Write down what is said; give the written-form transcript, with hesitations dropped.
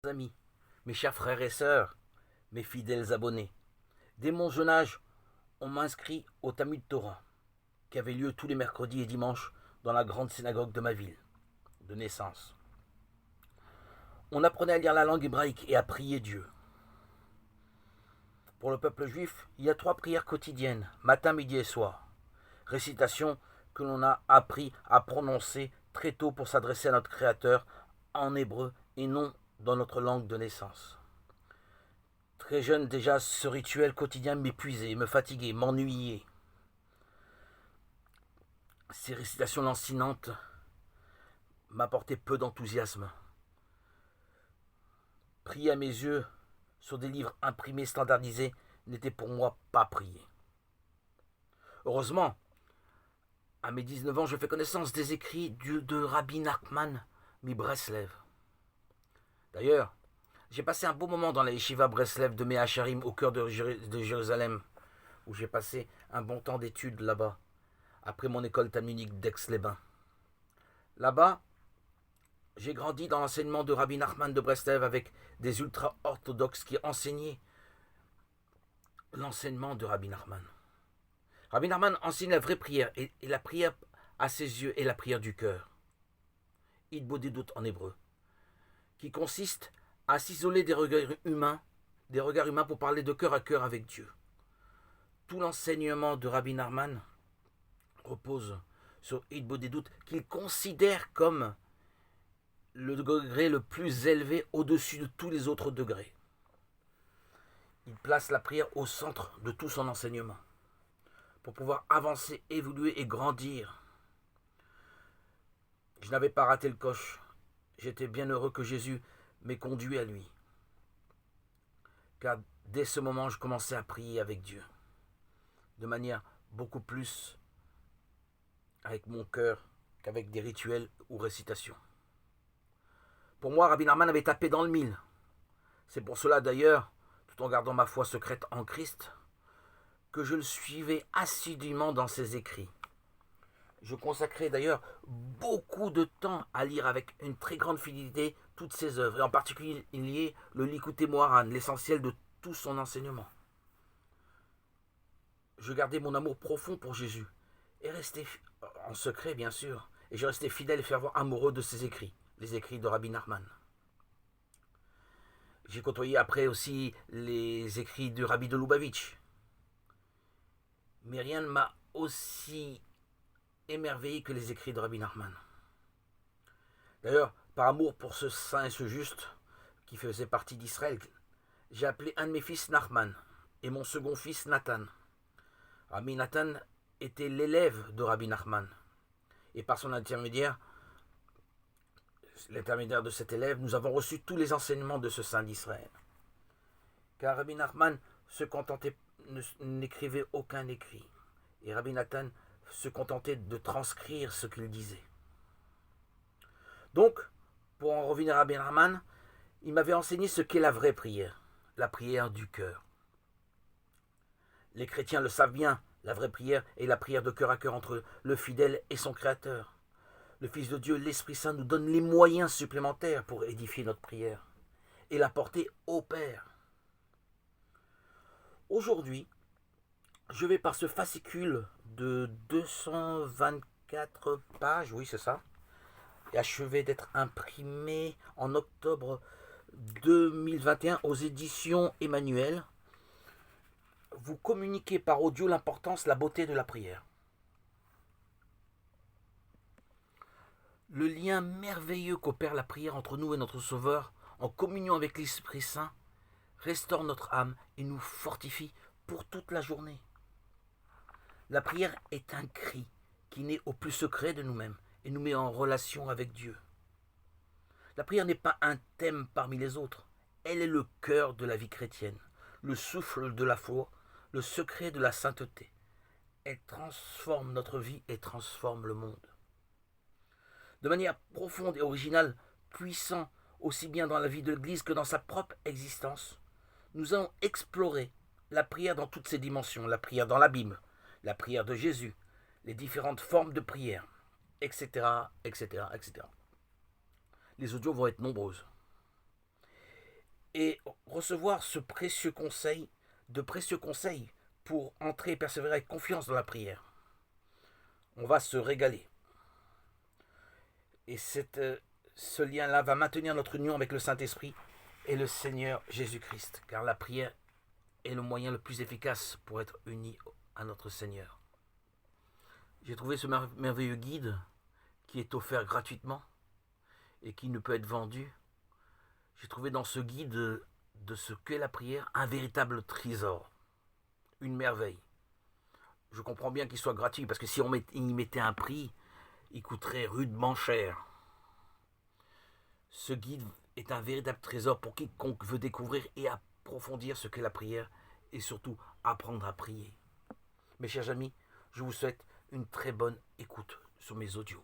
Amis, mes chers frères et sœurs, mes fidèles abonnés. Dès mon jeune âge, on m'a inscrit au Talmud Torah, qui avait lieu tous les mercredis et dimanches dans la grande synagogue de ma ville, de naissance. On apprenait à lire la langue hébraïque et à prier Dieu. Pour le peuple juif, il y a 3 prières quotidiennes, matin, midi et soir. Récitation que l'on a appris à prononcer très tôt pour s'adresser à notre Créateur en hébreu et non dans notre langue de naissance. Très jeune déjà, ce rituel quotidien m'épuisait, me fatiguait, m'ennuyait. Ces récitations lancinantes m'apportaient peu d'enthousiasme. Prier à mes yeux sur des livres imprimés standardisés n'était pour moi pas prier. Heureusement, à mes 19 ans, je fais connaissance des écrits de Rabbi Nachman mi-Breslev. D'ailleurs, j'ai passé un beau moment dans la yeshiva Breslev de Mea Shearim au cœur de Jérusalem, où j'ai passé un bon temps d'études là-bas, après mon école talmudique d'Aix-les-Bains. Là-bas, j'ai grandi dans l'enseignement de Rabbi Nachman de Breslev avec des ultra-orthodoxes qui enseignaient l'enseignement de Rabbi Nachman. Rabbi Nachman enseigne la vraie prière, et la prière à ses yeux est la prière du cœur. Hitbodedut en hébreu, qui consiste à s'isoler des regards humains pour parler de cœur à cœur avec Dieu. Tout l'enseignement de Rabbi Nachman repose sur Hitbodedut, qu'il considère comme le degré le plus élevé au-dessus de tous les autres degrés. Il place la prière au centre de tout son enseignement pour pouvoir avancer, évoluer et grandir. Je n'avais pas raté le coche. J'étais bien heureux que Jésus m'ait conduit à lui. Car dès ce moment, je commençais à prier avec Dieu. De manière beaucoup plus avec mon cœur qu'avec des rituels ou récitations. Pour moi, Rabbi Nachman avait tapé dans le mille. C'est pour cela d'ailleurs, tout en gardant ma foi secrète en Christ, que je le suivais assidûment dans ses écrits. Je consacrais d'ailleurs beaucoup de temps à lire avec une très grande fidélité toutes ses œuvres, et en particulier le Likutei Moharan, l'essentiel de tout son enseignement. Je gardais mon amour profond pour Jésus, et restais en secret bien sûr, et je restais fidèle et fervent amoureux de ses écrits, les écrits de Rabbi Nachman. J'ai côtoyé après aussi les écrits de Rabbi de Lubavitch. Mais rien ne m'a aussi émerveillé que les écrits de Rabbi Nachman. D'ailleurs, par amour pour ce saint et ce juste, qui faisait partie d'Israël, j'ai appelé un de mes fils Nachman et mon second fils Nathan. Rabbi Nathan était l'élève de Rabbi Nachman. Et par son intermédiaire, l'intermédiaire de cet élève, nous avons reçu tous les enseignements de ce saint d'Israël. Car Rabbi Nachman n'écrivait aucun écrit. Et Rabbi Nathan se contentait de transcrire ce qu'il disait. Donc, pour en revenir à Rabbi Nachman, il m'avait enseigné ce qu'est la vraie prière, la prière du cœur. Les chrétiens le savent bien, la vraie prière est la prière de cœur à cœur entre le fidèle et son Créateur. Le Fils de Dieu, l'Esprit Saint, nous donne les moyens supplémentaires pour édifier notre prière et la porter au Père. Aujourd'hui, je vais par ce fascicule de 224 pages, oui c'est ça, et achevé d'être imprimé en octobre 2021 aux éditions Emmanuel, vous communiquez par audio l'importance, la beauté de la prière. Le lien merveilleux qu'opère la prière entre nous et notre Sauveur, en communion avec l'Esprit Saint, restaure notre âme et nous fortifie pour toute la journée. La prière est un cri qui naît au plus secret de nous-mêmes et nous met en relation avec Dieu. La prière n'est pas un thème parmi les autres, elle est le cœur de la vie chrétienne, le souffle de la foi, le secret de la sainteté. Elle transforme notre vie et transforme le monde. De manière profonde et originale, puissant aussi bien dans la vie de l'Église que dans sa propre existence, nous allons explorer la prière dans toutes ses dimensions, la prière dans la Bible, la prière de Jésus, les différentes formes de prière, etc., etc., etc. Les audios vont être nombreuses. et recevoir de précieux conseils pour entrer et persévérer avec confiance dans la prière. On va se régaler. Et ce lien-là va maintenir notre union avec le Saint-Esprit et le Seigneur Jésus-Christ, car la prière est le moyen le plus efficace pour être unis à notre Seigneur. J'ai trouvé ce merveilleux guide qui est offert gratuitement et qui ne peut être vendu. J'ai trouvé dans ce guide de ce qu'est la prière un véritable trésor, une merveille. Je comprends bien qu'il soit gratuit parce que si on y mettait un prix, il coûterait rudement cher. Ce guide est un véritable trésor pour quiconque veut découvrir et approfondir ce qu'est la prière et surtout apprendre à prier. Mes chers amis, je vous souhaite une très bonne écoute sur mes audios.